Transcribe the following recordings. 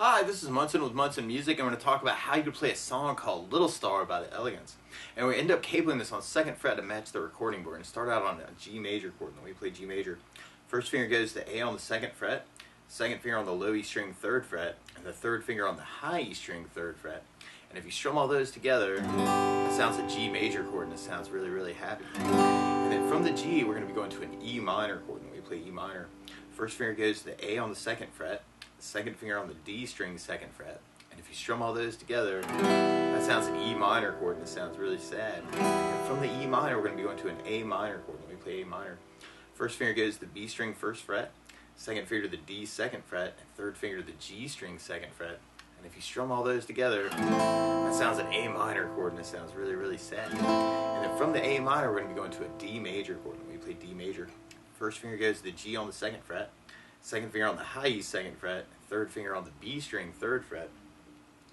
Hi, this is Munson with Munson Music. I'm going to talk about how you can play a song called Little Star by the Elegants. And we end up cabling this on 2nd fret to match the recording board and start out on a G major chord. And we play G major. First finger goes to A on the 2nd fret, second finger on the low E string 3rd fret, and the third finger on the high E string 3rd fret. And if you strum all those together, it sounds a G major chord and it sounds really, really happy. And then from the G, we're going to be going to an E minor chord. And we play E minor. First finger goes to the A on the 2nd fret, second finger on the D string 2nd fret, and if you strum all those together, that sounds an E minor chord and it sounds really sad. And from the E minor, we're going to be going to an A minor chord. When we play A minor, first finger goes to the B string 1st fret, second finger to the D 2nd fret, and third finger to the G string 2nd fret. And if you strum all those together, that sounds an A minor chord and it sounds really, really sad. And then from the A minor, we're going to be going to a D major chord. When we play D major, first finger goes to the G on the 2nd fret, second finger on the high E 2nd fret, third finger on the B string 3rd fret.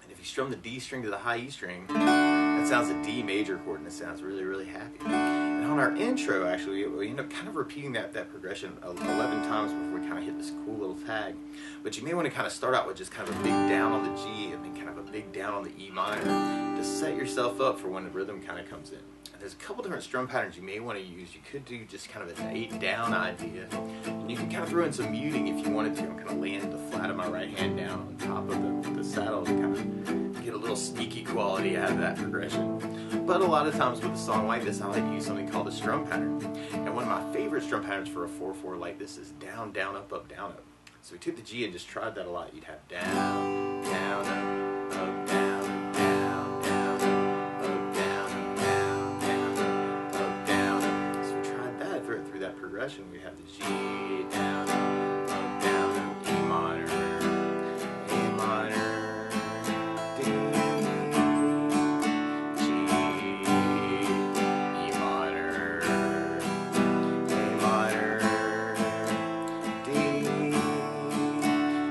And if you strum the D string to the high E string, that sounds a D major chord and it sounds really, really happy. And on our intro, actually, we end up kind of repeating that progression 11 times before we kind of hit this cool little tag. But you may want to kind of start out with just kind of a big down on the G and then kind of a big down on the E minor to set yourself up for when the rhythm kind of comes in. There's a couple different strum patterns you may want to use. You could do just kind of an 8 down idea. And you can kind of throw in some muting if you wanted to. I'm kind of laying the flat of my right hand down on top of the saddle to kind of get a little sneaky quality out of that progression. But a lot of times with a song like this, I like to use something called a strum pattern. And one of my favorite strum patterns for a 4/4 like this is down, down, up, up, down, up. So we took the G and just tried that a lot. You'd have down, down, up, down. That progression, we have the G, down, up, down, E minor, A minor, D, G, E minor, A minor, D.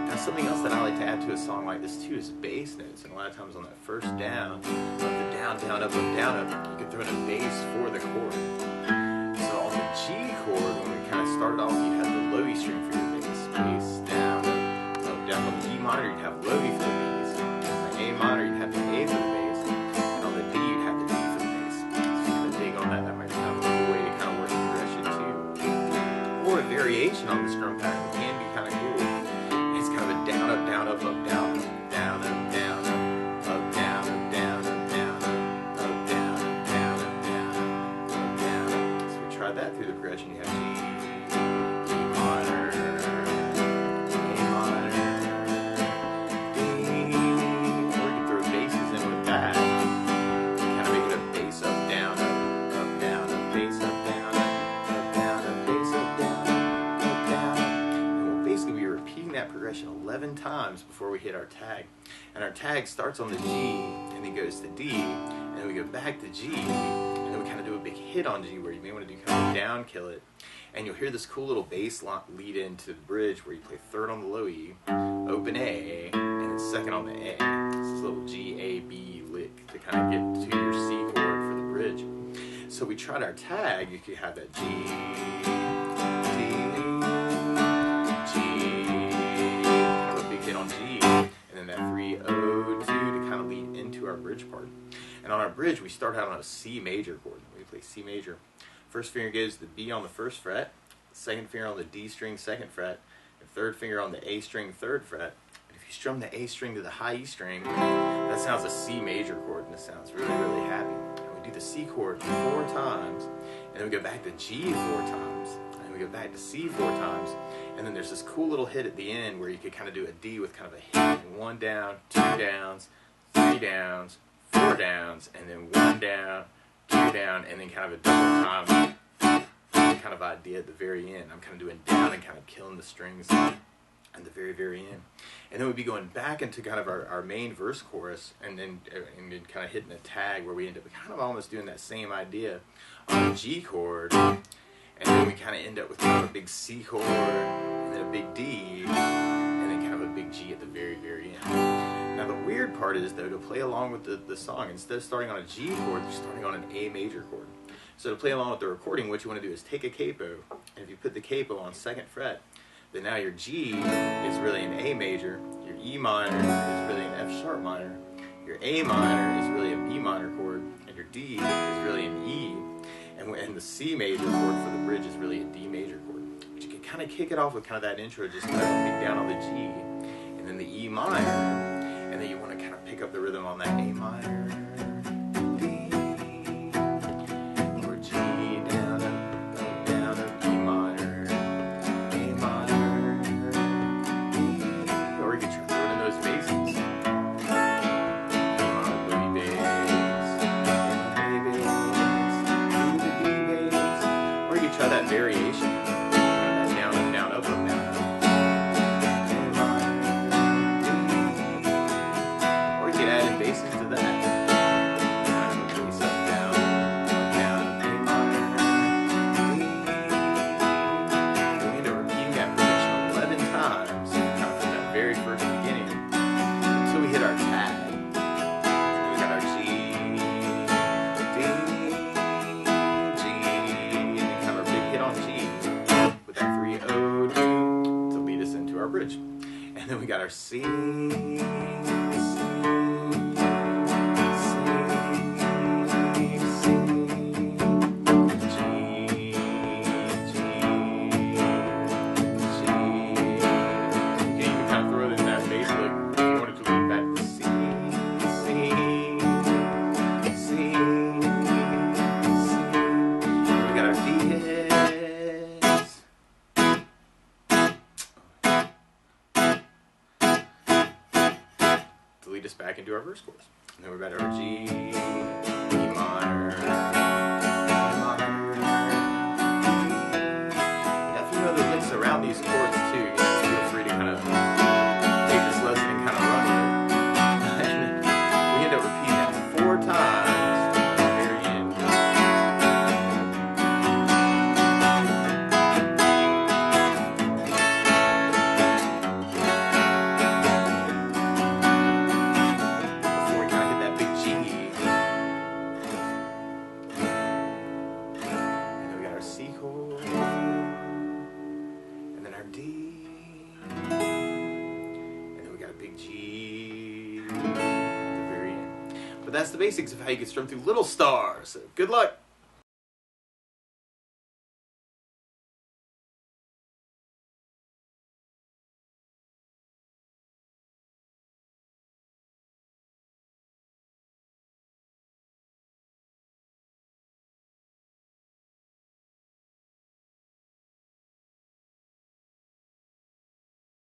Now something else that I like to add to a song like this too is bass notes, and a lot of times on that first down, of the down, down, up, you can throw in a bass for the chord. G chord, when we kind of started off, you'd have the low E string for your bass, down, up, down. On the E minor, you'd have low E for the bass. On the A minor, you'd have the A for the bass. And on the D, you'd have the D for the bass. So if you kind of dig on that, that might be kind of a cool way to kind of work the progression too. Or a variation on the strum pattern can be kind of cool. It's kind of a down, up, down, up, up, down, down, up, down, up, down, up, down, up, down, up, down, up, down, up, down, up, down. So we tried that through the progression. You have G, E minor, A minor, D. Or you can throw basses in with that. Kind of make it a bass up, down, bass up, down, bass up, down, up, down. And we'll basically be repeating that progression 11 times before we hit our tag. And our tag starts on the G and then goes to D, and then we go back to G, and then we kind of do a big hit on G where you may want to do kind of a down kill it. And you'll hear this cool little bass lead into the bridge where you play 3rd on the low E, open A, and then 2nd on the A. It's this little G, A, B lick to kind of get to your C chord for the bridge. So we tried our tag. You could have that G, D, G, kind of a big hit on G, and then that 3-0-2 to kind of lead into our bridge part. And on our bridge, we start out on a C major chord. We play C major. First finger goes to the B on the 1st fret, second finger on the D string 2nd fret, and third finger on the A string 3rd fret. And if you strum the A string to the high E string, that sounds a C major chord, and it sounds really, really happy. And we do the C chord 4 times, and then we go back to G 4 times, and then we go back to C 4 times, and then there's this cool little hit at the end where you could kind of do a D with kind of a hit, 1 down, 2 downs, 3 downs, 4 downs, and then 1 down, 2 down, and then kind of a double time kind of idea at the very end. I'm kind of doing down and kind of killing the strings at the very, very end. And then we'd be going back into kind of our main verse chorus and then kind of hitting a tag where we end up kind of almost doing that same idea on a G chord. And then we kind of end up with kind of a big C chord and then a big D and then kind of a big G at the very, very end. Now the weird part is though, to play along with the song, instead of starting on a G chord, you're starting on an A major chord. So to play along with the recording, what you want to do is take a capo, and if you put the capo on 2nd fret, then now your G is really an A major, your E minor is really an F sharp minor. Your A minor is really a B minor chord, and your D is really an E, and the C major chord for the bridge is really a D major chord. But you can kind of kick it off with kind of that intro, just kind of beat down on the G, and then the E minor, and then you want to kind of pick up the rhythm on that A minor, D, or G, down, up, E minor, A minor, D, or you can try throwing in those basses. Try that variation. Down, up, down, up, down, up. Or you could add in basses to that. Down, up, bass, up, down, A minor, D. We end up repeating that position 11 times, kind of from that very first beginning, until we hit our tag. And we got our G, D, with that 3-0-2 to lead us into our bridge. And then we got our C, C, G, G, G. You can even kind of throw it in that bass lick if you wanted to lead that C, C, C, C. And we got our D hit. Lead us back into our verse chorus. And then we've got our G, E minor, A minor, D. Now if you know the licks around these chords too, you know, feel free to kind of take this lesson and kind of run with it. And we end up repeating that 4 times at the very end. C chord, and then our D, and then we got a big G at the very end. But that's the basics of how you can strum through Little Star. So good luck!